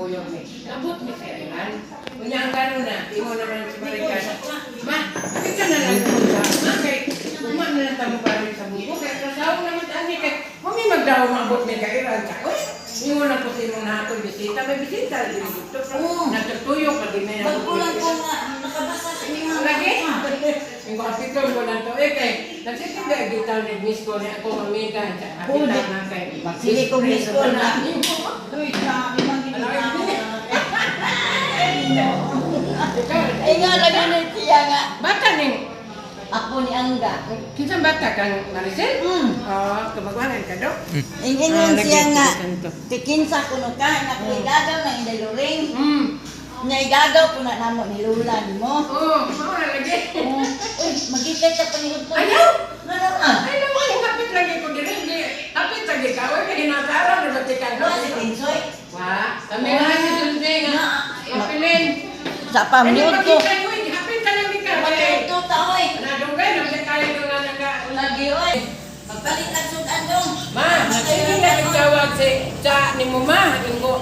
tuyok ni. Nabot mi sa ilan. Kunya ang karon na, imo naman si Maricar. Ma, bakit ka na lang sa ma kay uma na lang tamo para sa buko kay kasaw naman ani kay kami magdaw mabot mi kay iran ka. Oy, imo na po si mo na ako bisita, may bisita dito. Natutuyok ka din na. Magkulang ko nga nakabasa sa inyo. Lagi? Yung kapitol ko lang to. Kay nagsisigay gitaw ni Miss ko niya ako mamigan sa kapitol na kay. Sige ko miss ko na. Uy, grabe mang ginagawa. Ay nga lagi na siya nga. Bata ning Ako ni Angga. kinsang bata kang Maricel? Kamagwangan ka do? Ingon siya nga. Tikinsa ko no ka na igagaw ng idaluring. Nya igagaw ko na namo ni Lula mo. Mao na lagi. Uy, magkita ka pa ni Udto. Ayaw! Ano nga? Ay naman, kapit lagi ko diri. Kapit lagi ka. Uy, kaya hinataran na ba't ikaw? Ano si Tinsoy? Kami nga si Dunde nga. Kapilin. Sa pamilya ko. Kapit ka lang ikaw. Magkito ta oy. Nadugay, nagkakain ko nga naga. Lagi oy. Magpalit ang sudan dong. Ma, sige na itawag sa ni mo ma. Ingo,